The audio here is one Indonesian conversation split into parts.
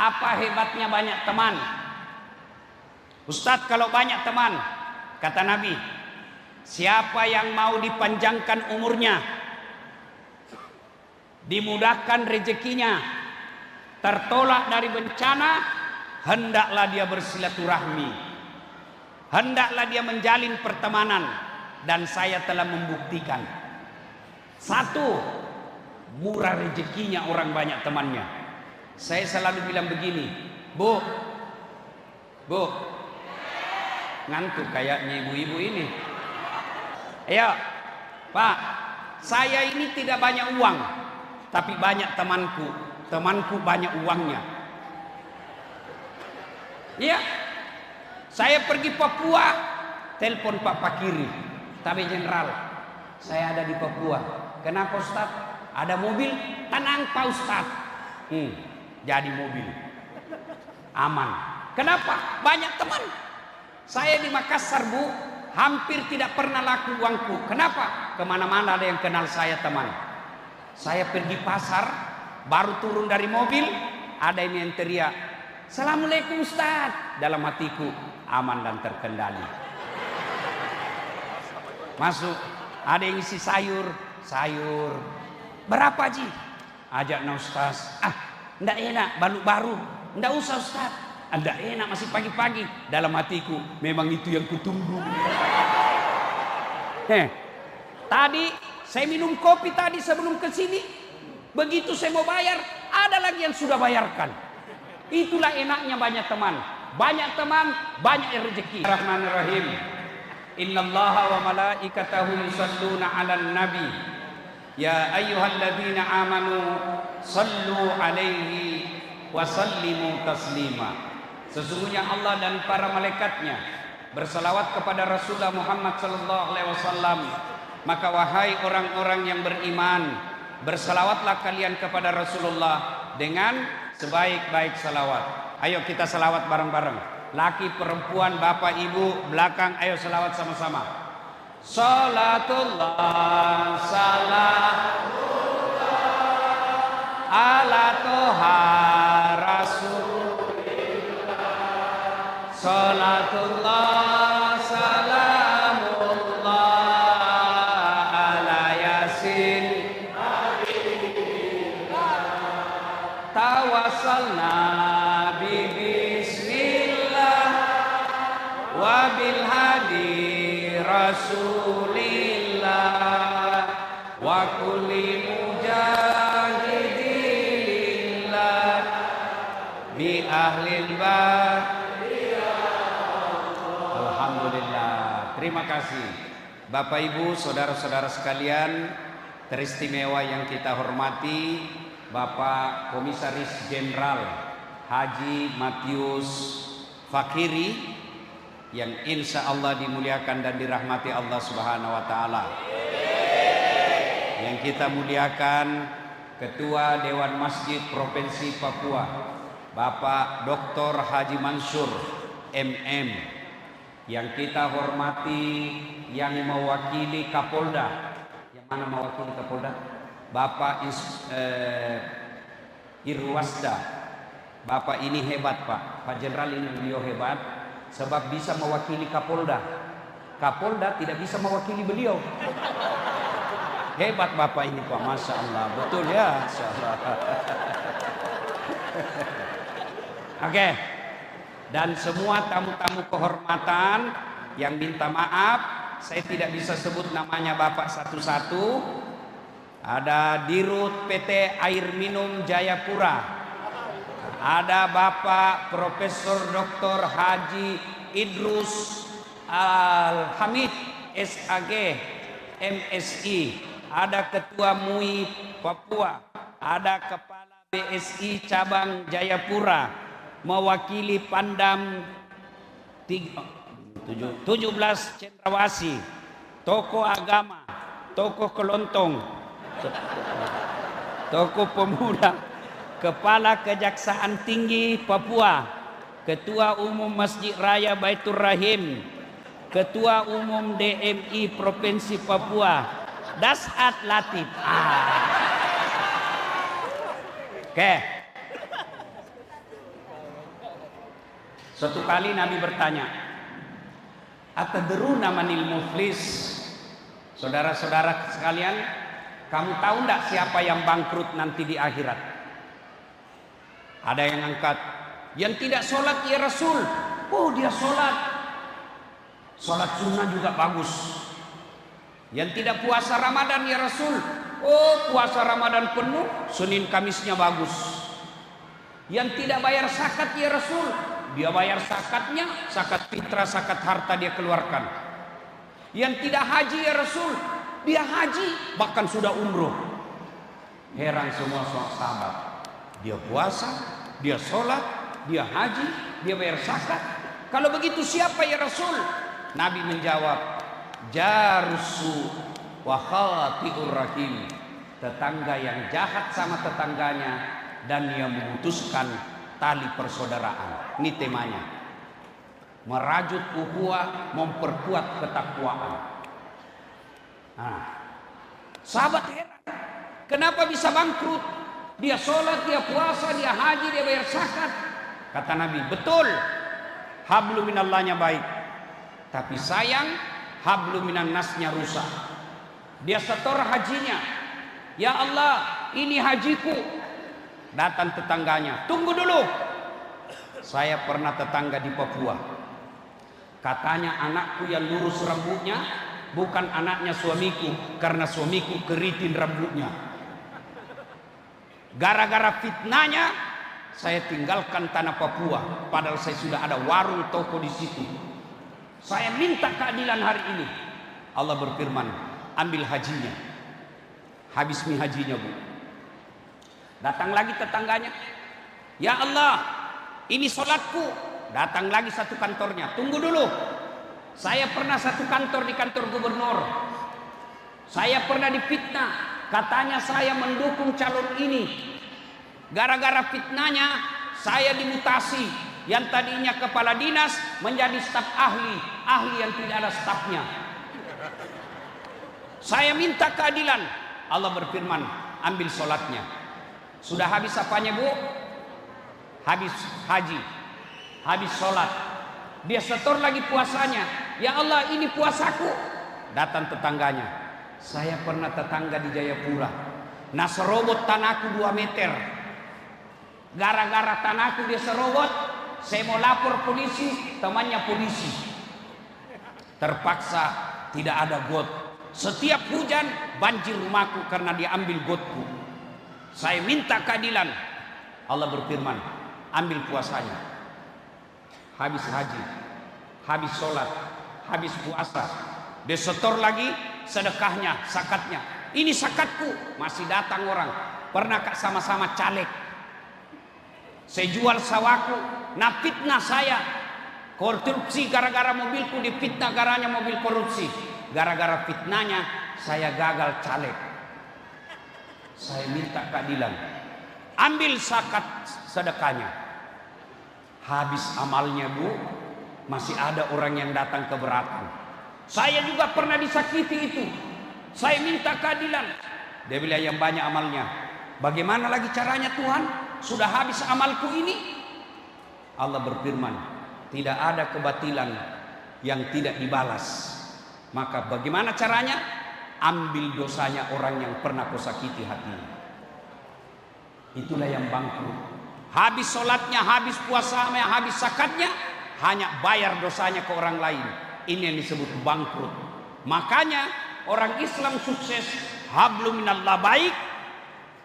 Apa hebatnya banyak teman? Ustadz, kalau banyak teman, kata Nabi, siapa yang mau dipanjangkan umurnya, dimudahkan rezekinya, tertolak dari bencana, hendaklah dia bersilaturahmi, hendaklah dia menjalin pertemanan. Dan saya telah membuktikan, satu, murah rezekinya orang banyak temannya. Saya selalu bilang begini, Bu, ngantuk kayaknya ibu-ibu ini. Ayo Pak, saya ini tidak banyak uang, tapi banyak temanku. Temanku banyak uangnya. Iya, saya pergi Papua, telepon Pak Pakiri, Tabib Jenderal, saya ada di Papua. Kenapa Ustaz? Ada mobil? Tenang Pak Ustaz. Jadi mobil aman. Kenapa? Banyak teman. Saya di Makassar, Bu, hampir tidak pernah laku uangku. Kenapa? Kemana-mana ada yang kenal saya, teman. Saya pergi pasar, baru turun dari mobil, ada ini yang teriak, "Assalamualaikum Ustaz." Dalam hatiku, aman dan terkendali. Masuk, ada yang isi sayur. Berapa Ji? Ajaknya Ustaz. Ndak enak, baru. Ndak usah Ustaz. Ndak enak, masih pagi-pagi. Dalam hatiku, memang itu yang kutunggu. Tadi saya minum kopi tadi sebelum ke sini. Begitu saya mau bayar, ada lagi yang sudah bayarkan. Itulah enaknya banyak teman. Banyak teman, banyak rezeki. Bismillahirrahmanirrahim. Innallaha wa malaikatahu yusholluna 'alan nabi. Ya ayyuhalladzina amanu sallu 'alaihi wa sallimu taslima. Sesungguhnya Allah dan para malaikatnya bersalawat kepada Rasulullah Muhammad sallallahu alaihi wasallam. Maka wahai orang-orang yang beriman, bersalawatlah kalian kepada Rasulullah dengan sebaik-baik salawat. Ayo kita salawat bareng-bareng. Laki, perempuan, bapak, ibu, belakang, ayo salawat sama-sama. Salatullah salamullah ala toha rasulillah. Salatullah salamullah ala yasin tawassalna bi bismillah wa bil hadi rasulillah wa kulli mujahidillah bi ahlil bah. Alhamdulillah. Terima kasih Bapak Ibu, saudara-saudara sekalian teristimewa yang kita hormati, Bapak Komisaris Jenderal Haji Matius Fakiri yang insya Allah dimuliakan dan dirahmati Allah Subhanahu wa Ta'ala. Yang kita muliakan Ketua Dewan Masjid Provinsi Papua, Bapak Dr. Haji Mansur MM. Yang kita hormati yang mewakili Kapolda. Yang mana mewakili Kapolda? Bapak Irwasda. Bapak ini hebat Pak. Pak Jenderal ini beliau hebat sebab bisa mewakili Kapolda. Kapolda tidak bisa mewakili beliau. Hebat Bapak ini Pak, Masya Allah. Betul ya, Masya Allah. Oke. Dan semua tamu-tamu kehormatan yang minta maaf, saya tidak bisa sebut namanya Bapak satu-satu. Ada Dirut PT Air Minum Jayapura. Ada Bapak Profesor Dr. Haji Idrus Al-Hamid SAG MSI. Ada Ketua MUI Papua. Ada Kepala BSI Cabang Jayapura. Mewakili Pandam 17 Cendrawasih, tokoh agama, tokoh kelontong, tokoh pemuda, Kepala Kejaksaan Tinggi Papua, Ketua Umum Masjid Raya Baitur Rahim, Ketua Umum DMI Provinsi Papua, Dasat Latif. Oke. Suatu kali Nabi bertanya, "Atadruna manil muflis?" Saudara-saudara sekalian, kamu tahu enggak siapa yang bangkrut nanti di akhirat? Ada yang angkat, "Yang tidak sholat ya Rasul." Oh, dia sholat. Sholat sunnah juga bagus. Yang tidak puasa Ramadan ya Rasul. Oh, puasa Ramadan penuh, Senin Kamisnya bagus. Yang tidak bayar zakat ya Rasul. Dia bayar zakatnya, zakat fitrah, zakat harta dia keluarkan. Yang tidak haji ya Rasul. Dia haji, bahkan sudah umroh. Heran semua sahabat. Dia puasa, dia sholat, dia haji, dia bayar zakat. Kalau begitu siapa ya Rasul? Nabi menjawab, jarusu wa khati'ur rahim. Tetangga yang jahat sama tetangganya dan yang memutuskan tali persaudaraan. Ini temanya. Merajut ukhuwah, memperkuat ketakwaan. Nah, sahabat heran, kenapa bisa bangkrut? Dia sholat, dia puasa, dia haji, dia bayar zakat. Kata Nabi, betul, hablu minallahnya baik, tapi sayang hablu minan nasnya rusak. Dia setor hajinya, ya Allah, ini hajiku. Datang tetangganya, tunggu dulu, saya pernah tetangga di Papua. Katanya anakku yang lurus rambutnya bukan anaknya suamiku, karena suamiku keriting rambutnya. Gara-gara fitnahnya saya tinggalkan tanah Papua, padahal saya sudah ada warung toko di situ. Saya minta keadilan hari ini. Allah berfirman, ambil hajinya. Habis mi hajinya, Bu. Datang lagi tetangganya, ya Allah, ini sholatku. Datang lagi satu kantornya, tunggu dulu, saya pernah satu kantor di kantor gubernur. Saya pernah difitnah, katanya saya mendukung calon ini. Gara-gara fitnahnya saya dimutasi, yang tadinya kepala dinas menjadi staf ahli, ahli yang tidak ada stafnya. Saya minta keadilan. Allah berfirman, ambil sholatnya. Sudah habis apanya, Bu? Habis haji, habis sholat. Dia setor lagi puasanya. Ya Allah, ini puasaku. Datang tetangganya, saya pernah tetangga di Jayapura, nah serobot tanahku 2 meter. Gara-gara tanahku dia serobot, saya mau lapor polisi, temannya polisi. Terpaksa tidak ada got. Setiap hujan banjir rumahku karena dia ambil gotku. Saya minta keadilan. Allah berfirman, ambil puasanya. Habis haji, habis sholat, habis puasa, dia setor lagi sedekahnya, zakatnya. Ini zakatku. Masih datang orang, pernah kak sama-sama caleg, saya jual sawaku, nah fitnah saya korupsi, gara-gara mobilku difitnah, garanya mobil korupsi. Gara-gara fitnahnya saya gagal caleg. Saya minta keadilan, ambil zakat sedekahnya. Habis amalnya, Bu, masih ada orang yang datang keberatan. Saya juga pernah disakiti itu. Saya minta keadilan. Dia bilang, yang banyak amalnya. Bagaimana lagi caranya Tuhan? Sudah habis amalku ini. Allah berfirman, tidak ada kebatilan yang tidak dibalas. Maka bagaimana caranya? Ambil dosanya orang yang pernah kau sakiti hatinya. Itulah yang bangkrut. Habis sholatnya, habis puasanya, habis zakatnya, hanya bayar dosanya ke orang lain. Ini yang disebut bangkrut. Makanya orang Islam sukses, hablu minallah baik,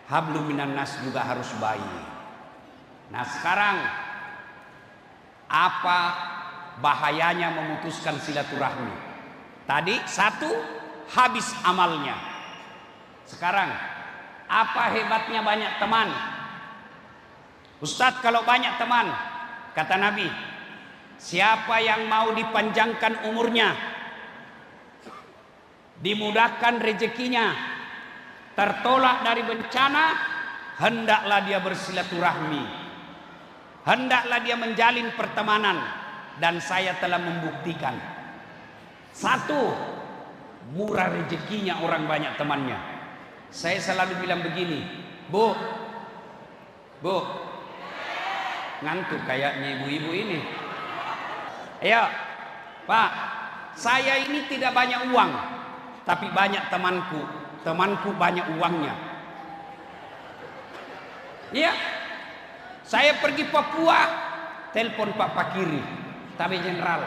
hablu minan nas juga harus baik. Nah sekarang, apa bahayanya memutuskan silaturahmi? Tadi satu, habis amalnya. Sekarang, apa hebatnya banyak teman? Ustadz, kalau banyak teman, kata Nabi, siapa yang mau dipanjangkan umurnya, dimudahkan rezekinya, tertolak dari bencana, hendaklah dia bersilaturahmi, hendaklah dia menjalin pertemanan. Dan saya telah membuktikan, satu, murah rezekinya orang banyak temannya. Saya selalu bilang begini, Bu, ngantuk kayaknya ibu-ibu ini. Ayo, Pak, saya ini tidak banyak uang, tapi banyak temanku. Temanku banyak uangnya. Iya, saya pergi Papua, telepon Pak Pakiri, Tabib Jenderal,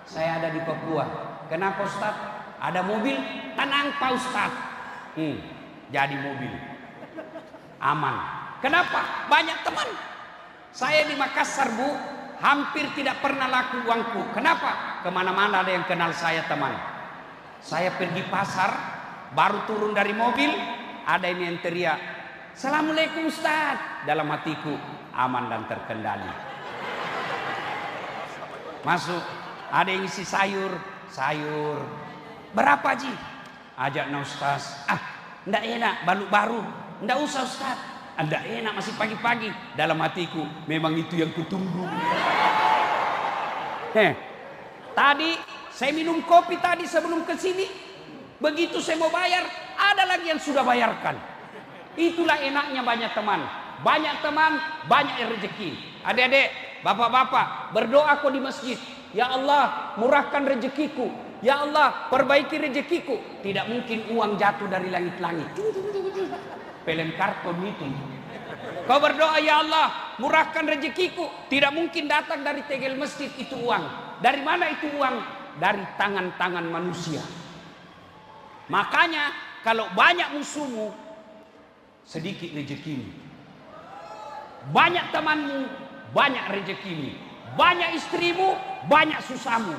saya ada di Papua. Kenapa Ustaz? Ada mobil? Tenang Pak Ustaz. Jadi mobil. Aman. Kenapa? Banyak teman. Saya di Makassar, Bu, hampir tidak pernah laku uangku. Kenapa? Kemana-mana ada yang kenal saya, teman. Saya pergi pasar, baru turun dari mobil, ada ini yang teriak, "Assalamualaikum Ustaz." Dalam hatiku, aman dan terkendali. Masuk, ada yang isi sayur. Berapa Ji? Ajak na Ustaz. Ndak enak, baru. Ndak usah Ustaz. Ndak enak, masih pagi-pagi. Dalam hatiku, memang itu yang kutunggu. Tadi saya minum kopi tadi sebelum ke sini. Begitu saya mau bayar, ada lagi yang sudah bayarkan. Itulah enaknya banyak teman. Banyak teman, banyak rezeki. Adik-adik, bapak-bapak, berdoa kau di masjid. Ya Allah, murahkan rezekiku. Ya Allah, perbaiki rezekiku. Tidak mungkin uang jatuh dari langit-langit. Film karton itu. Kau berdoa, ya Allah, murahkan rezekiku. Tidak mungkin datang dari tegel masjid itu uang. Dari mana itu uang? Dari tangan-tangan manusia. Makanya kalau banyak musuhmu, sedikit rezekimu. Banyak temanmu, banyak rezekimu. Banyak istrimu, banyak susahmu.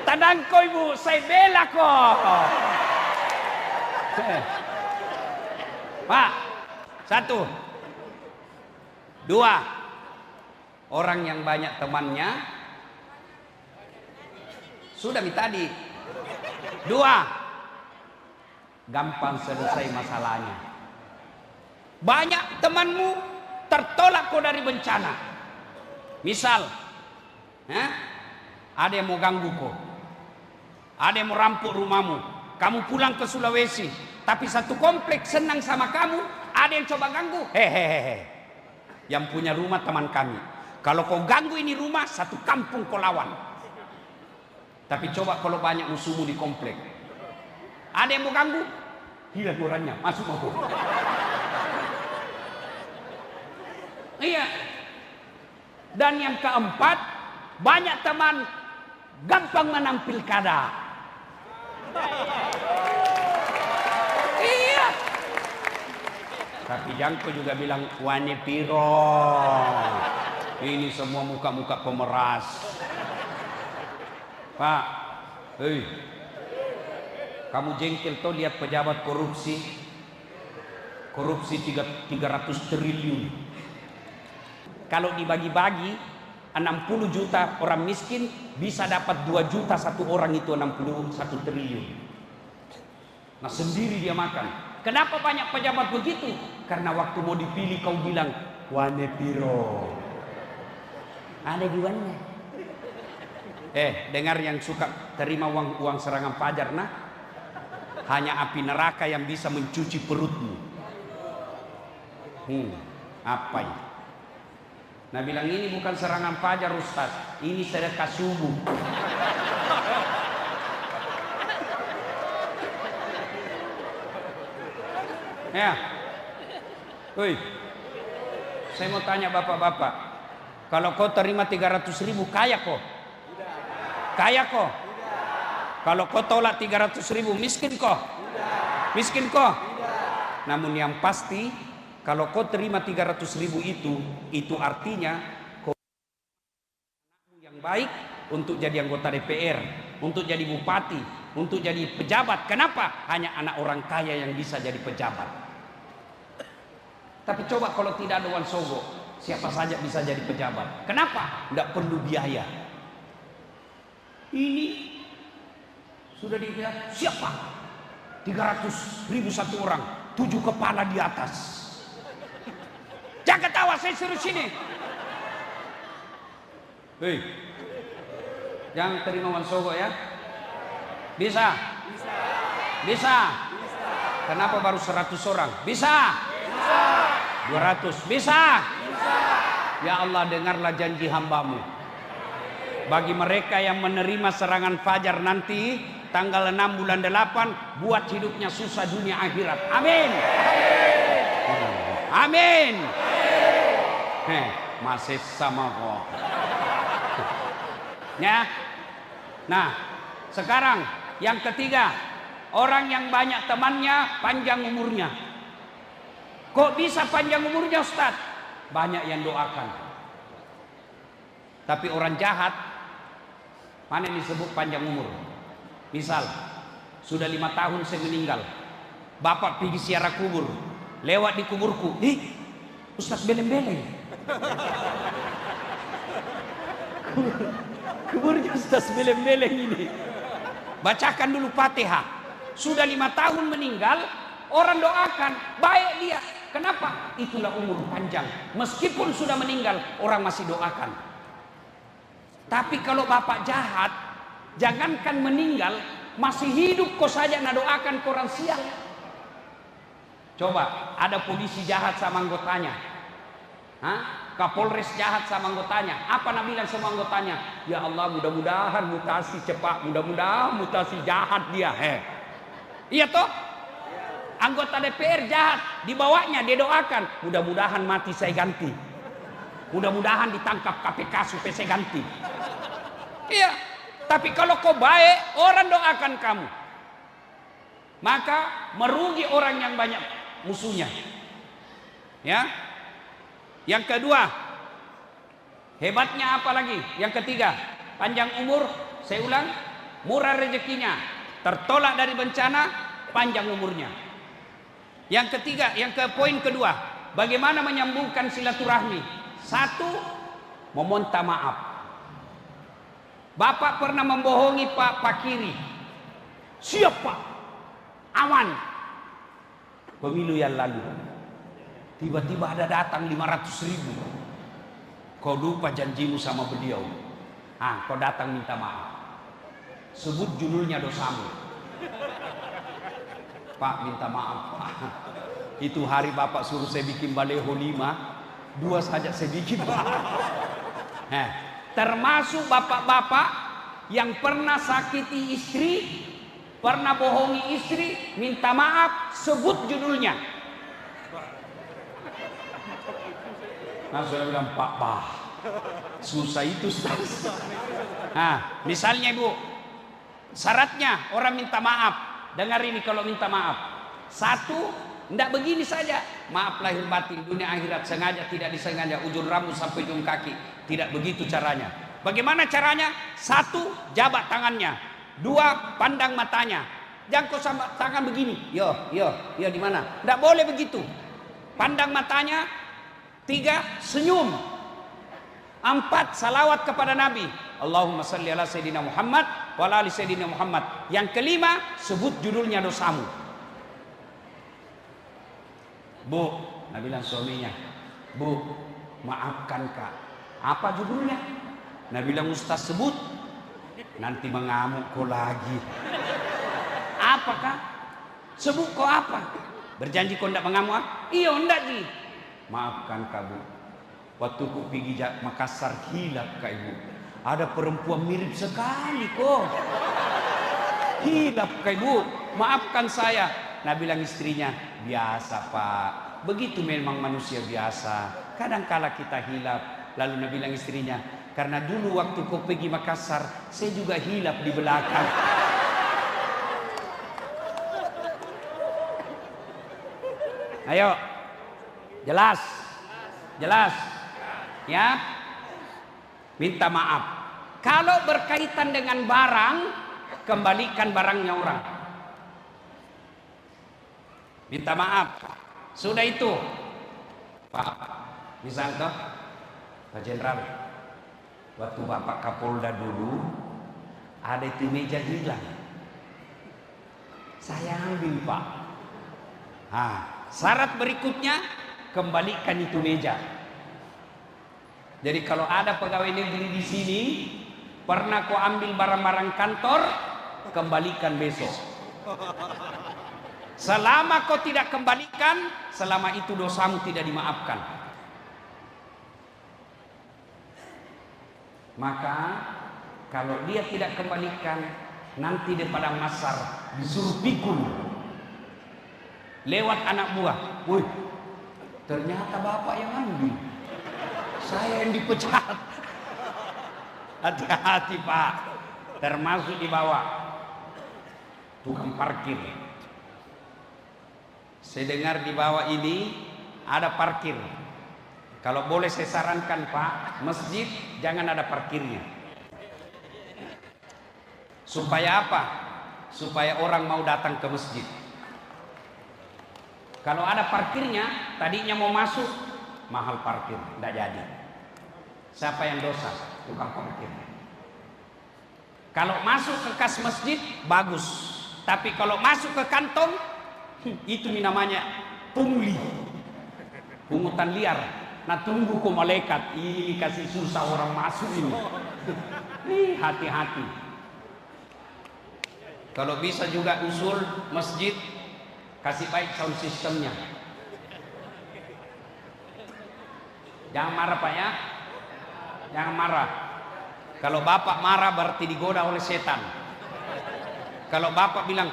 Tenang kau ibu, saya bela kau. Pak, 1, 2, orang yang banyak temannya sudah tadi. 2, gampang selesai masalahnya. Banyak temanmu tertolak kau dari bencana. Misal, ada yang mau ganggu kau, ada yang mau rampok rumahmu. Kamu pulang ke Sulawesi, tapi satu kompleks senang sama kamu, ada yang coba ganggu. Hehehe. Yang punya rumah teman kami. Kalau kau ganggu ini rumah, satu kampung kau lawan. Tapi coba kalau banyak musuhmu di komplek, ada yang mau ganggu, hilang orangnya, masuk mau. Iya. Dan yang keempat, banyak teman gampang menang pilkada. Iya. Tapi Jangko juga bilang, "Wane piro. Ini semua muka-muka pemeras." Pak, kamu jengkel tuh lihat pejabat korupsi 300 triliun. Kalau dibagi-bagi 60 juta orang miskin bisa dapat 2 juta satu orang, itu 61 triliun. Nah sendiri dia makan. Kenapa banyak pejabat begitu? Karena waktu mau dipilih kau bilang, "Wane piro." Ada jualnya. Dengar yang suka terima uang serangan fajar, nah, hanya api neraka yang bisa mencuci perutmu. Apa ini? Nah bilang, ini bukan serangan fajar Ustaz, ini sedekah subuh. Ya, saya mau tanya bapak-bapak, kalau kau terima 300.000 kaya kok? Kaya kok? Kalau kau tolak 300.000 miskin kok? Miskin kok? Namun yang pasti, kalau kau terima 300.000 itu artinya kau yang baik untuk jadi anggota DPR, untuk jadi bupati, untuk jadi pejabat. Kenapa? Hanya anak orang kaya yang bisa jadi pejabat. Tapi coba kalau tidak ada uang sogo, siapa saja bisa jadi pejabat. Kenapa? Tidak perlu biaya. Ini sudah dilihat siapa? 300.000 satu orang, 7 kepala di atas. Jangan ketawa, saya suruh sini. Jangan terima uang sogo ya. Bisa? Bisa. Kenapa baru 100 orang? Bisa. 200. Bisa. Ya Allah, dengarlah janji hamba-Mu. Bagi mereka yang menerima serangan fajar nanti tanggal 6 bulan 8, buat hidupnya susah dunia akhirat. Amin. Amin. Masih sama kok. Ya. Nah, sekarang yang ketiga, orang yang banyak temannya panjang umurnya. Kok bisa panjang umurnya, Ustaz? Banyak yang doakan. Tapi orang jahat, mana yang disebut panjang umur? Misal, sudah 5 tahun saya meninggal, bapak pergi ziarah kubur, lewat di kuburku, Ustaz beleng-beleng. Kuburnya Ustaz beleng-beleng ini. Bacakan dulu Fatihah. Sudah 5 tahun meninggal, orang doakan, baik dia. Kenapa? Itulah umur panjang. Meskipun sudah meninggal, orang masih doakan. Tapi kalau bapak jahat, jangankan meninggal, masih hidup kok saja nak doakan orang sial. Coba, ada polisi jahat sama anggotanya. Kapolres jahat sama anggotanya. Apa nak bilang sama anggotanya? Ya Allah, mudah-mudahan mutasi cepat, mudah-mudahan mutasi jahat dia. Iya toh? Anggota DPR jahat, dibawanya dia doakan, mudah-mudahan mati saya ganti, mudah-mudahan ditangkap KPK supaya saya ganti. Iya, tapi kalau kau baik, orang doakan kamu, maka merugi orang yang banyak musuhnya. Ya. Yang kedua, hebatnya apa lagi? Yang ketiga, panjang umur, saya ulang, murah rezekinya, tertolak dari bencana, panjang umurnya. Yang ketiga, poin kedua, bagaimana menyambungkan silaturahmi? Satu, meminta maaf. Bapak pernah membohongi Pak Kiri. Siapa? Aman. Pemilu yang lalu. Tiba-tiba ada datang 500.000. Kau lupa janjimu sama beliau. Kau datang minta maaf. Sebut judulnya dosamu. Pak, minta maaf Pak. Itu hari Bapak suruh saya bikin baleho 5, 2 saja saya bikin Pak. Termasuk bapak-bapak yang pernah sakiti istri, pernah bohongi istri, minta maaf, sebut judulnya. Nah, saya bilang, Pak, susah itu Ustaz. Misalnya Ibu, syaratnya orang minta maaf. Dengar ini kalau minta maaf. Satu, tidak begini saja. Maaf lahir batin, dunia akhirat, sengaja tidak disengaja, ujung rambut sampai ujung kaki. Tidak begitu caranya. Bagaimana caranya? Satu, jabat tangannya. Dua, pandang matanya. Jangan kau sama tangan begini. Yo, di mana? Tidak boleh begitu. Pandang matanya. 3, senyum. 4, salawat kepada Nabi. Allahumma salli ala Sayyidina Muhammad wa ala ali Sayyidina Muhammad. Yang kelima, sebut judulnya dosamu. Bu, Nabi bilang suaminya, Bu, maafkan Kak. Apa judulnya? Nabi bilang, Ustaz sebut, nanti mengamuk kau lagi. Apakah? Sebut kau apa? Berjanji kau tidak mengamuk? Iya, tidak ji. Maafkan Kak Bu. Waktu ku pergi Makassar, hilap Kak Ibu. Ada perempuan mirip sekali kok. Hilap Kak Ibu. Maafkan saya. Nabi bilang istrinya, biasa Pak. Begitu memang manusia biasa. Kadang-kala kita hilap. Lalu Nabi bilang istrinya, karena dulu waktu kau pergi Makassar, saya juga hilap di belakang. Ayo. Jelas. Ya. Minta maaf. Kalau berkaitan dengan barang, kembalikan barangnya orang. Minta maaf. Sudah itu. Pak, misalnya Pak Jenderal, waktu Bapak Kapolda dulu, ada itu meja hilang. Saya ambil Pak. Syarat berikutnya, kembalikan itu meja. Jadi kalau ada pegawai negeri di sini, pernah kau ambil barang-barang kantor, kembalikan besok. Selama kau tidak kembalikan, selama itu dosamu tidak dimaafkan. Maka kalau dia tidak kembalikan, nanti di padang mahsyar disuruh pikul lewat anak buah. Wih, ternyata bapak yang ambil, saya yang dipecat. Hati-hati Pak, termasuk di bawah tukang parkir. Saya dengar di bawah ini ada parkir. Kalau boleh saya sarankan Pak, masjid jangan ada parkirnya. Supaya apa? Supaya orang mau datang ke masjid. Kalau ada parkirnya, tadinya mau masuk, mahal parkir, tidak jadi. Siapa yang dosa? Tukang parkir. Kalau masuk ke kas masjid, bagus. Tapi kalau masuk ke kantong, itu namanya pungli, pungutan liar. Nah tunggu kok malaikat, ini kasih susah orang masuk ini. Hati-hati. Kalau bisa juga usul masjid, kasih baik sound systemnya. Jangan marah Pak ya, jangan marah. Kalau bapak marah berarti digoda oleh setan. Kalau bapak bilang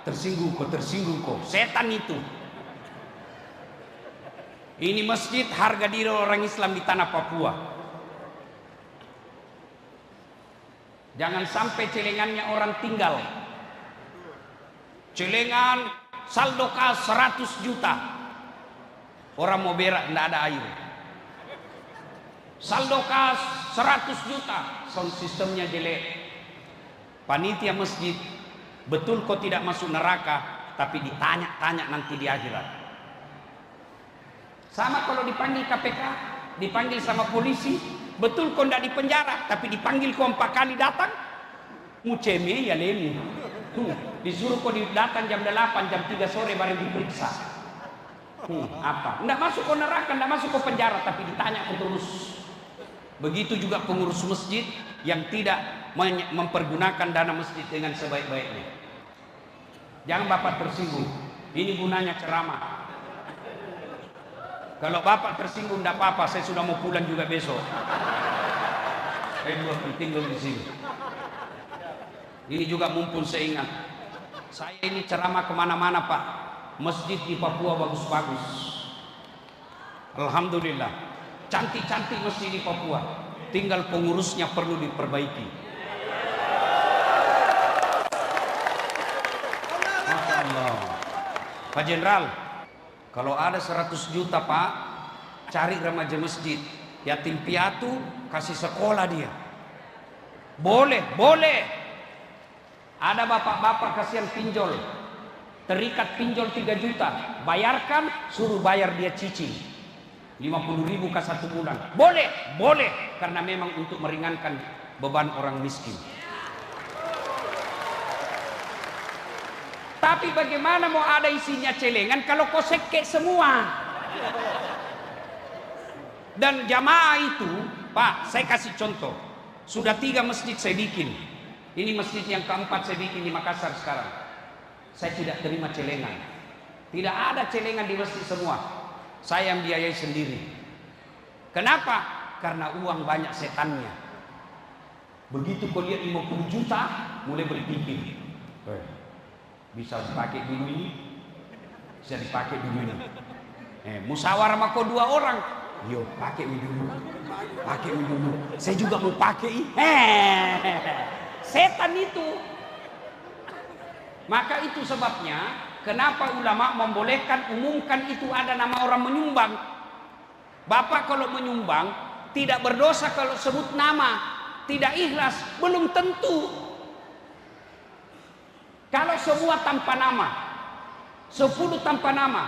tersinggung kok, setan itu. Ini masjid harga diri orang Islam di tanah Papua. Jangan sampai celengannya orang tinggal. Celengan saldo kas 100 juta. Orang mau berak tidak ada air. Saldo kas 100 juta. Sound sistemnya jelek. Panitia masjid, betul kau tidak masuk neraka, tapi ditanya-tanya nanti di akhirat. Sama kalau dipanggil KPK, dipanggil sama polisi, betul kau tidak di penjara, tapi dipanggil kau 4 kali datang, muceme ya lemu. Disuruh kau datang jam 8, jam 3 sore baru diperiksa. Apa? Tidak masuk kau neraka, tidak masuk kau penjara, tapi ditanya kau terus. Begitu juga pengurus masjid yang tidak mempergunakan dana masjid dengan sebaik-baiknya. Jangan bapak tersinggung. Ini gunanya ceramah. Kalau bapak tersinggung tidak apa-apa, saya sudah mau pulang juga besok. Saya tinggal di sini. Ini juga mumpun saya ingat. Saya ini ceramah kemana-mana Pak. Masjid di Papua bagus-bagus. Alhamdulillah. Cantik-cantik masjid di Papua. Tinggal pengurusnya perlu diperbaiki. Masya Allah. Pak Jenderal, kalau ada 100 juta Pak, cari remaja masjid, yatim piatu, kasih sekolah dia. Boleh, boleh. Ada bapak-bapak kasihan pinjol, terikat pinjol 3 juta, bayarkan, suruh bayar dia cicil 50.000 ke 1 bulan. Boleh, boleh, karena memang untuk meringankan beban orang miskin. Tapi bagaimana mau ada isinya celengan kalau kau sekek semua? Dan jamaah itu, Pak, saya kasih contoh. Sudah 3 masjid saya bikin. Ini masjid yang keempat saya bikin di Makassar sekarang. Saya tidak terima celengan. Tidak ada celengan di masjid semua. Saya yang biayai sendiri. Kenapa? Karena uang banyak setannya. Begitu kau lihat 50 juta, mulai berpikir. Bisa dipakai dulu ini, bisa dipakai dulu ini. Musyawarah sama kau 2 orang, yo pakai dulu, pakai dulu. Saya juga mau pakai. Setan itu. Maka itu sebabnya kenapa ulama membolehkan umumkan itu ada nama orang menyumbang. Bapak kalau menyumbang tidak berdosa kalau sebut nama, tidak ikhlas belum tentu. Kalau semua tanpa nama, 10 tanpa nama,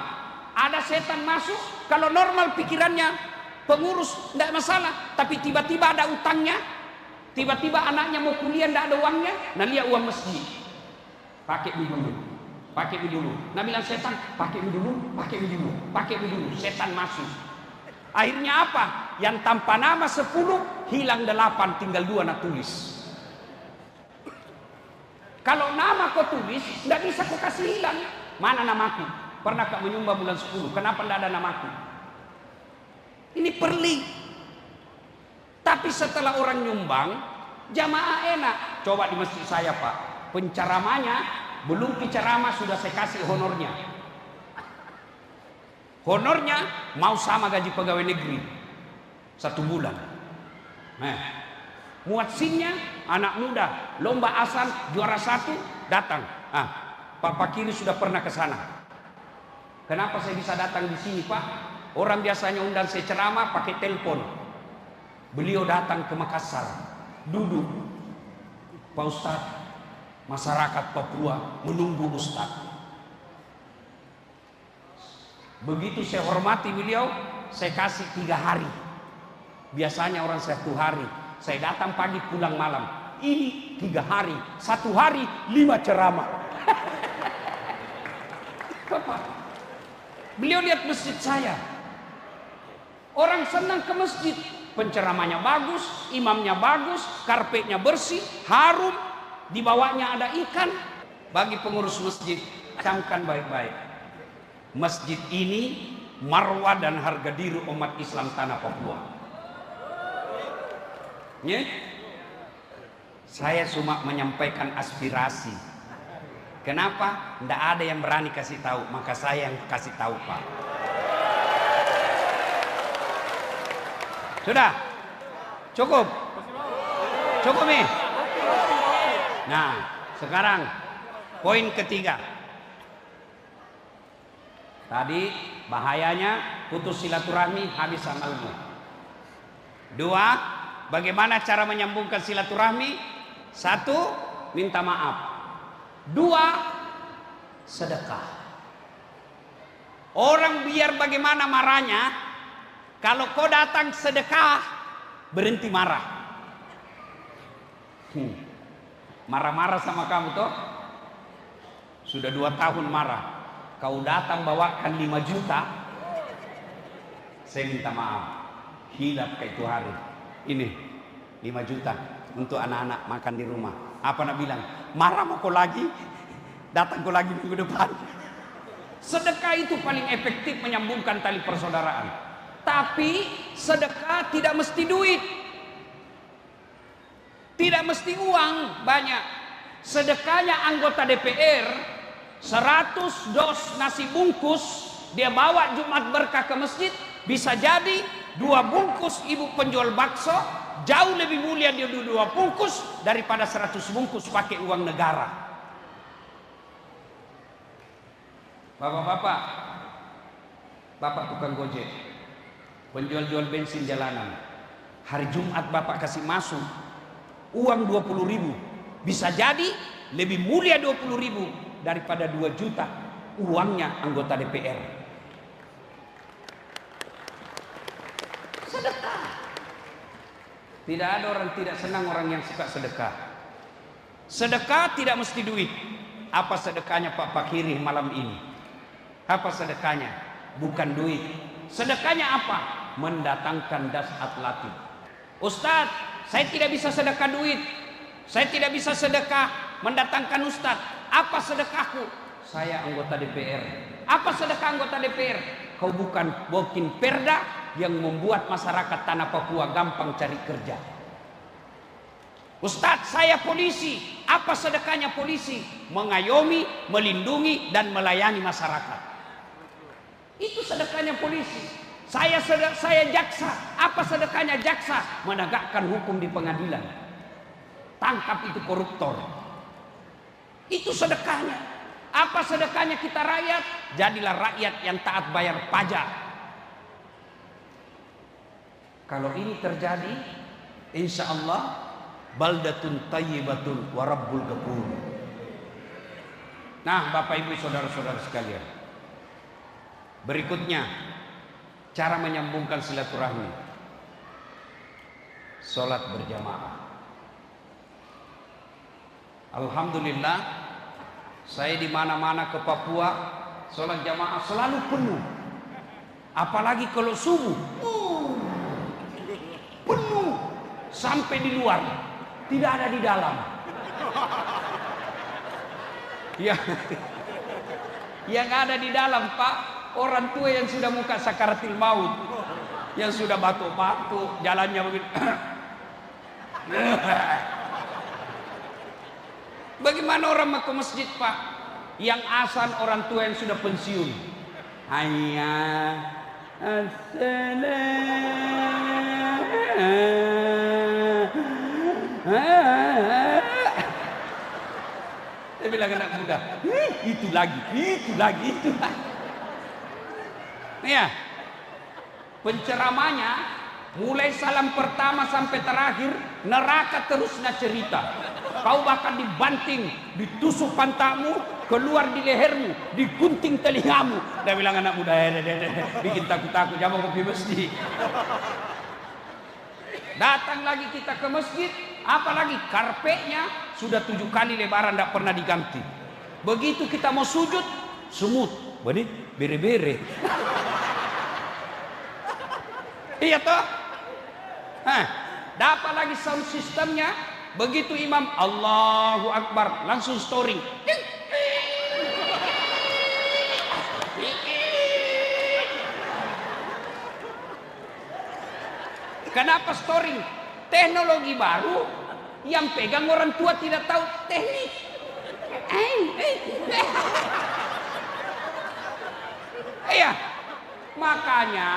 ada setan masuk. Kalau normal pikirannya pengurus tidak masalah, tapi tiba-tiba ada utangnya, tiba-tiba anaknya mau kuliah tidak ada uangnya, nah lihat uang masjid, pakai dulu, pakai dulu. Nah bilang setan, pakai dulu, pakai dulu, pakai dulu. Setan masuk. Akhirnya apa? Yang tanpa nama 10 hilang 8, tinggal 2 nak tulis. Kalau nama kau tulis, tidak bisa kau kasih hilang. Mana namaku? Pernah kau menyumbang bulan 10? Kenapa tidak ada namaku? Ini perli. Tapi setelah orang nyumbang, jamaah enak. Coba di masjid saya Pak, penceramanya belum ceramah sudah saya kasih honornya. Honornya mau sama gaji pegawai negeri 1 bulan. Muadzinnya anak muda, lomba asal juara 1 datang. Pak Pakiri sudah pernah ke sana. Kenapa saya bisa datang di sini Pak? Orang biasanya undang saya ceramah pakai telepon. Beliau datang ke Makassar, duduk. Pak Ustadz, masyarakat Papua menunggu Ustadz. Begitu saya hormati beliau, saya kasih 3 hari. Biasanya orang 1 hari. Saya datang pagi pulang malam. Ini 3 hari, 1 hari 5 ceramah. Bapak, beliau lihat masjid saya. Orang senang ke masjid. Penceramanya bagus, imamnya bagus, karpetnya bersih, harum, di bawahnya ada ikan. Bagi pengurus masjid, camkan baik-baik. Masjid ini marwah dan harga diri umat Islam tanah Papua. Saya cuma menyampaikan aspirasi. Kenapa? Tidak ada yang berani kasih tahu, maka saya yang kasih tahu Pak. Sudah? Cukup? Cukup nih? Nah, sekarang poin ketiga. Tadi bahayanya putus silaturahmi, habis amalmu. 2, bagaimana cara menyambungkan silaturahmi? 1, minta maaf. 2, sedekah. Orang biar bagaimana marahnya, kalau kau datang sedekah, berhenti marah. Marah-marah sama kamu toh? Sudah 2 tahun marah. Kau datang bawakan 5 juta, saya minta maaf. Hilap kayak itu hari. Ini 5 juta untuk anak-anak makan di rumah. Apa nak bilang? Marah mau kau lagi? Datang kau lagi minggu depan. Sedekah itu paling efektif menyambungkan tali persaudaraan. Tapi sedekah tidak mesti duit, tidak mesti uang banyak. Sedekahnya anggota DPR 100 dos nasi bungkus, dia bawa Jumat berkah ke masjid, bisa jadi 2 bungkus ibu penjual bakso, jauh lebih mulia dia 2 bungkus daripada 100 bungkus pakai uang negara. Bapak-bapak, bapak tukang gojek, penjual-jual bensin jalanan, hari Jumat bapak kasih masuk uang 20.000, bisa jadi lebih mulia 20.000 daripada 2 juta uangnya anggota DPR. Sedekah. Tidak ada orang tidak senang orang yang suka sedekah. Sedekah tidak mesti duit. Apa sedekahnya Pak Pakiri malam ini? Apa sedekahnya? Bukan duit. Sedekahnya apa? Mendatangkan das atlatif. Ustadz, saya tidak bisa sedekah duit. Saya tidak bisa sedekah mendatangkan ustadz. Apa sedekahku? Saya anggota DPR. Apa sedekah anggota DPR? Kau bukan bikin perda yang membuat masyarakat tanah Papua gampang cari kerja. Ustadz, saya polisi. Apa sedekahnya polisi? Mengayomi, melindungi, dan melayani masyarakat. Itu sedekahnya polisi. Saya jaksa. Apa sedekahnya jaksa? Menegakkan hukum di pengadilan. Tangkap itu koruptor. Itu sedekahnya. Apa sedekahnya kita rakyat? Jadilah rakyat yang taat bayar pajak. Kalau ini terjadi, insya Allah baldatun tayyibatun wa rabbul ghafur. Nah, Bapak Ibu saudara-saudara sekalian, berikutnya cara menyambungkan silaturahmi. Salat berjamaah. Alhamdulillah, saya di mana-mana ke Papua, salat jamaah selalu penuh. Apalagi kalau subuh, penuh sampai di luar, tidak ada di dalam. Ya, yang ada di dalam Pak, orang tua yang sudah muka sakaratil maut, yang sudah batuk-batuk, jalannya begini. Bagaimana orang mau ke masjid, Pak? Yang azan orang tua yang sudah pensiun. Hayya Saya bilang anak muda, itu lagi. Ya, penceramanya mulai salam pertama sampai terakhir neraka terusnya cerita. Kau bahkan dibanting, ditusuk pantatmu, keluar di lehermu, digunting telingamu. Dia bilang anak muda, bikin takut-takut, jangan pergi masjid. Datang lagi kita ke masjid, apalagi karpetnya sudah 7 kali lebaran, tidak pernah diganti. Begitu kita mau sujud, semut, bere-bere. Iya toh? Dapat lagi sound sistemnya. Begitu imam Allahu Akbar, langsung storing. Kenapa storing? Teknologi baru yang pegang orang tua tidak tahu teknik. Iya, makanya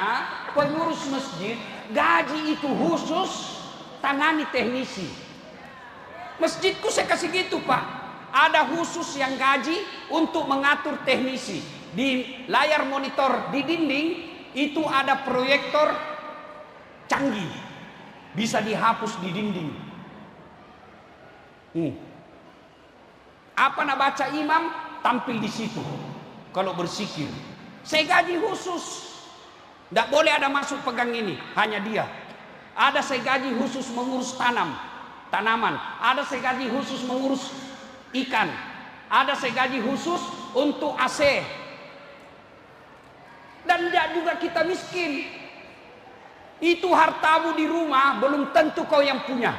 pengurus masjid gaji itu khusus tangani teknisi. Masjidku saya kasih gitu, Pak. Ada khusus yang gaji untuk mengatur teknisi. Di layar monitor di dinding itu ada proyektor canggih, bisa dihapus di dinding. Apa nak baca imam tampil di situ. Kalau berzikir, saya gaji khusus. Tidak boleh ada masuk pegang ini, hanya dia. Ada saya gaji khusus mengurus tanaman. Ada saya gaji khusus mengurus ikan. Ada saya gaji khusus untuk AC. Dan tidak juga kita miskin. Itu hartamu di rumah belum tentu kau yang punya.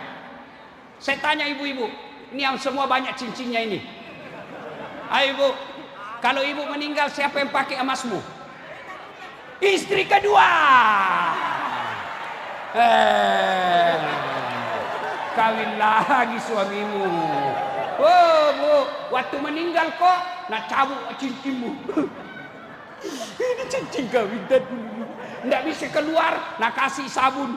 Saya tanya ibu-ibu, ini yang semua banyak cincinnya ini. Ayo ibu, kalau ibu meninggal siapa yang pakai emasmu? Istri kedua. Kawin lagi suamimu. Oh bu, waktu meninggal kok nak cabut cincinmu. Ini cincin kawin dulu. Nggak bisa keluar, nak kasih sabun.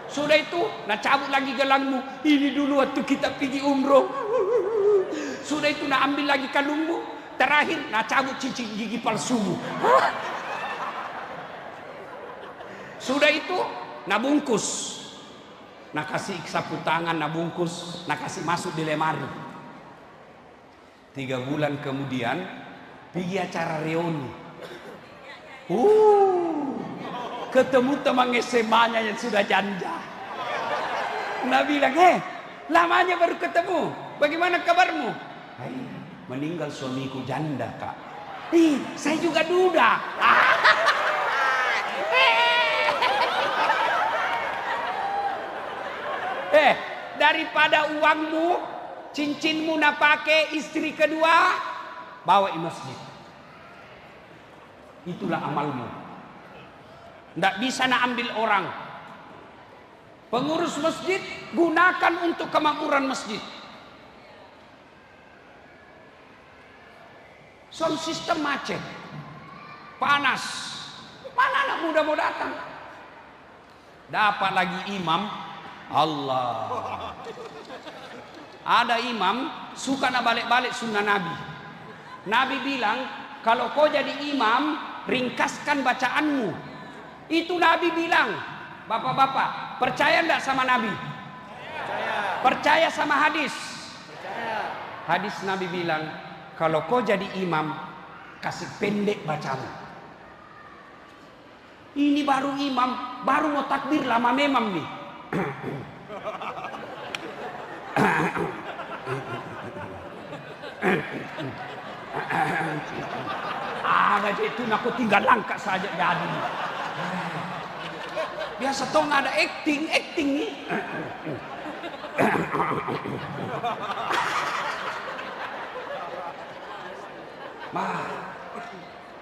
Sudah itu, nak cabut lagi gelangmu. Ini dulu waktu kita pergi umroh. Sudah itu, nak ambil lagi kalungmu. Terakhir, nak cabut cincin gigi palsumu. Sudah itu, nak bungkus. Nak kasih sapu tangan, nak bungkus. Nak kasih masuk di lemari. 3 bulan kemudian, pergi acara reuni. Ketemu teman SMA-nya yang sudah janda. Nah bilang, lamanya baru ketemu. Bagaimana kabarmu? Meninggal suamiku janda, Kak. Saya juga duda. Daripada uangmu, cincinmu nak pakai istri kedua, bawa di masjid. Itulah amalmu. Tidak bisa nak ambil orang. Pengurus masjid gunakan untuk kemakmuran masjid. Sound system macet, panas. Mana anak muda mau datang? Dapat lagi imam. Allah. Ada imam suka nak balik-balik sunnah Nabi. Nabi bilang, kalau kau jadi imam, ringkaskan bacaanmu. Itu Nabi bilang. Bapak-bapak, percaya enggak sama Nabi? Percaya sama hadis? Hadis Nabi bilang, kalau kau jadi imam, kasih pendek bacamu. Ini baru imam, baru mau takbir, lama memang nih. Gaji itu aku tinggal langkah saja jadi. Biasa toh nggak ada acting nih.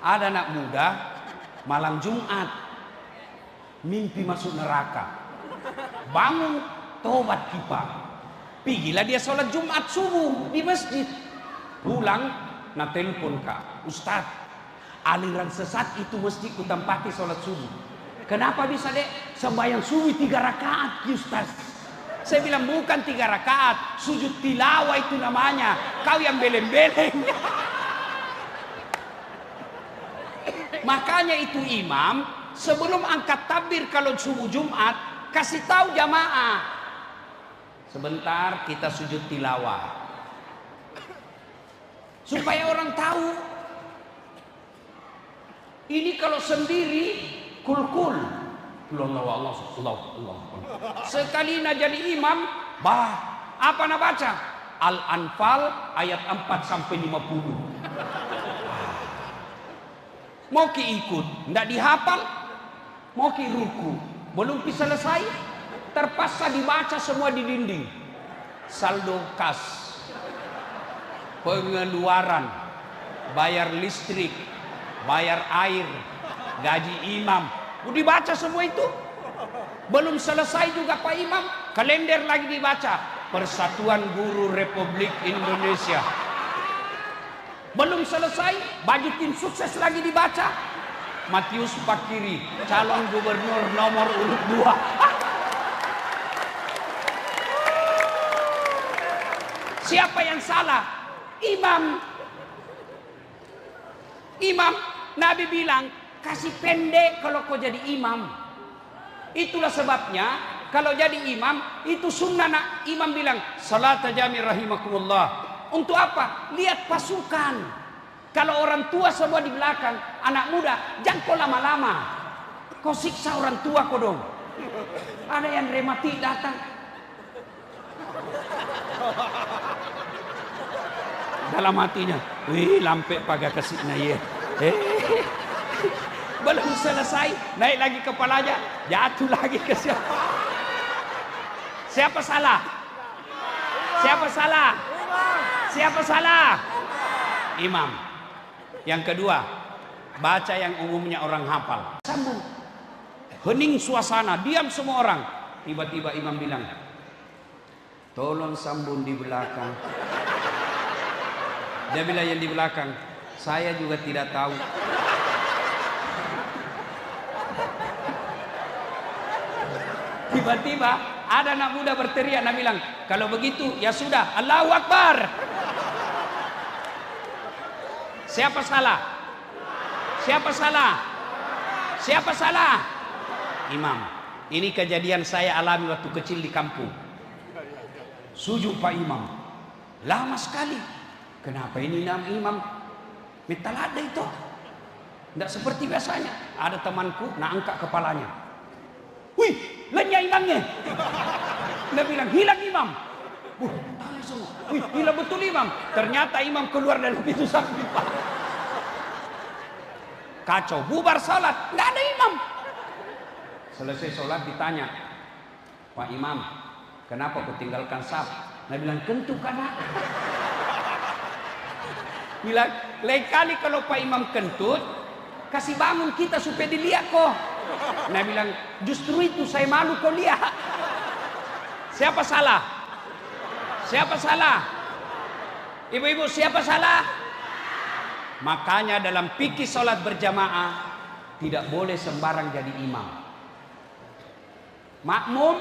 Ada anak muda malam Jumat mimpi masuk neraka. bangun, tobat kita. Pigilah dia sholat Jumat subuh di masjid. Pulang, na telepon kak, Ustaz, aliran sesat itu mesti kutampati sholat subuh. Kenapa bisa dek? Sembahyang subuh 3 rakaat Ustaz. Saya bilang bukan 3 rakaat, sujud tilawah itu namanya. Kau yang beleng-beleng. Makanya itu imam sebelum angkat takbir kalau subuh Jumat kasih tahu jamaah. Sebentar kita sujud tilawah. Supaya orang tahu. Ini kalau sendiri kul-kul. Allah. Sekali nak jadi imam, apa nak baca? Al-Anfal ayat 4 sampai 50. Mau ki ikut, ndak dihafal, mau ki ruku, belum bisa selesai, terpaksa dibaca semua di dinding. Saldo kas, pengeluaran, bayar listrik, bayar air, gaji imam, udah dibaca semua itu. Belum selesai juga Pak Imam, kalender lagi dibaca, Persatuan Guru Republik Indonesia. Belum selesai, baju tim sukses lagi dibaca, Matius Pakiri, calon gubernur nomor urut 2. Siapa yang salah? Imam. Nabi bilang kasih pendek kalau kau jadi imam. Itulah sebabnya kalau jadi imam itu sunnah. Imam bilang salat jami rahimakumullah. Untuk apa? Lihat pasukan. Kalau orang tua semua di belakang, anak muda jangan kau lama-lama. Kau siksa orang tua kau dong. Ada yang rematik datang. Dalam hatinya, wih lampe paga kasih naya. Belum selesai, naik lagi kepalanya, jatuh lagi ke siapa? Siapa salah? Siapa salah? Siapa salah? Imam. Yang kedua, baca yang umumnya orang hafal. Sambung. Hening suasana, diam semua orang. Tiba-tiba imam bilang, tolong sambung di belakang. Dia bilang yang di belakang, saya juga tidak tahu. Tiba-tiba ada anak muda berteriak, nak bilang, kalau begitu ya sudah, Allahu Akbar. Siapa salah? Siapa salah? Siapa salah? Imam. Ini kejadian saya alami waktu kecil di kampung. Sujud Pak Imam. Lama sekali. Kenapa ini imam? Metal ada itu. Tidak seperti biasanya. Ada temanku nak angkat kepalanya. Wih, lenyap imamnya. Dia bilang, hilang imam. Tanya semua. Wih, hilang betul imam. Ternyata imam keluar dari pintu samping. Kacau, bubar salat, nggak ada imam. Selesai sholat ditanya, Pak Imam, kenapa kau tinggalkan saf? Dia bilang, kentut kanak. Bilang, lain kali kalau Pak Imam kentut, kasih bangun kita supaya dilihat kok. Dia bilang, justru itu saya malu kau lihat. Siapa salah? Siapa salah? Ibu-ibu, siapa salah? Makanya dalam fikih sholat berjamaah tidak boleh sembarang jadi imam. Makmum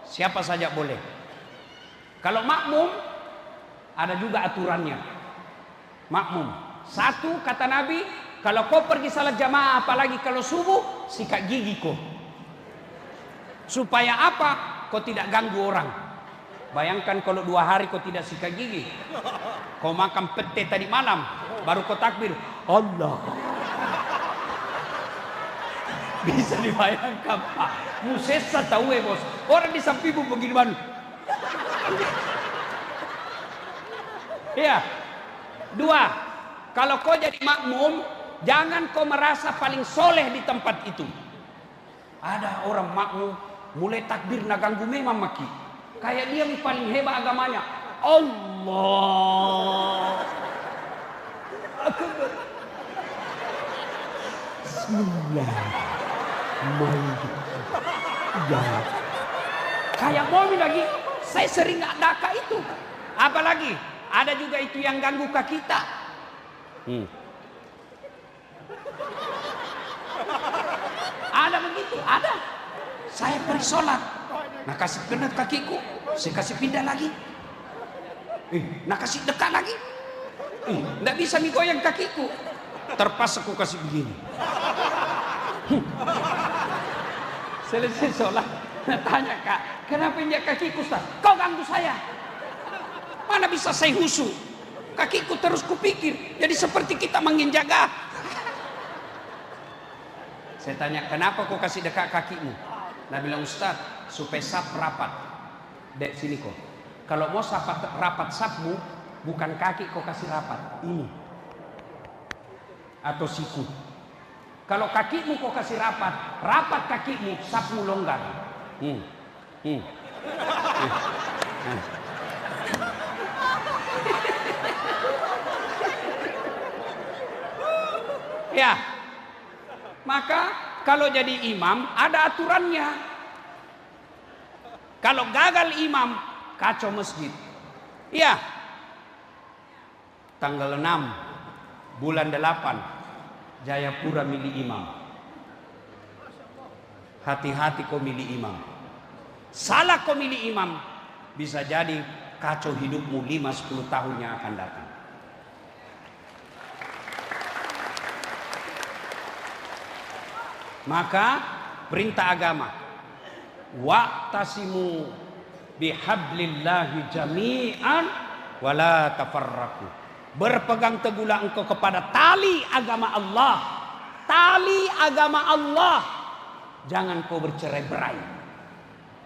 siapa saja boleh. Kalau makmum ada juga aturannya. Makmum satu kata Nabi, kalau kau pergi salat jamaah apalagi kalau subuh, sikat gigi kau. Supaya apa? Kau tidak ganggu orang. Bayangkan kalau 2 hari kau tidak sikat gigi, kau makan pete tadi malam, baru kau takbir, Allah. Bisa dibayangkan Pak, musesa tahu bos, orang di sampingmu begini man. Iya. 2, kalau kau jadi makmum, jangan kau merasa paling soleh di tempat itu. Ada orang makmum mulai takbir naganggu memang maki. Kayak dia paling hebat agamanya. Allah Akbar. Bismillah. Kayak mobil lagi. Saya sering daka itu. Apalagi ada juga itu yang ganggu kaki kita. Ada begitu, ada. Saya pergi sholat, nah kasih kena kakiku, saya kasih pindah lagi. Nah kasih dekat lagi. Nggak bisa goyang kakiku. Terpaksa aku kasih begini. Selesai sholat, tanya Kak, kenapa injak kakiku Ustaz? Kau ganggu saya. Mana bisa saya husu? Kakiku terus kupikir, jadi seperti kita menginjaga. Saya tanya, kenapa kau kasih dekat kakimu? Nah bilang, Ustaz, supaya sap rapat. Dek sini kok. Kalau mau rapat sapmu, bukan kaki kau kasih rapat, ini atau siku. Kalau kakimu kau kasih rapat kakimu, sapmu longgar. Ya, maka kalau jadi imam ada aturannya. Kalau gagal imam, kacau masjid. Ya, tanggal 6 bulan 8 Jayapura milih imam. Hati-hati kau milih imam. Salah kau milih imam, bisa jadi kacau hidupmu 5-10 tahun yang akan datang. Maka perintah agama, wa'tasimu bihablillahi jami'an wala tafarraqu. Berpegang teguhlah engkau kepada tali agama Allah. Tali agama Allah. Jangan kau bercerai-berai.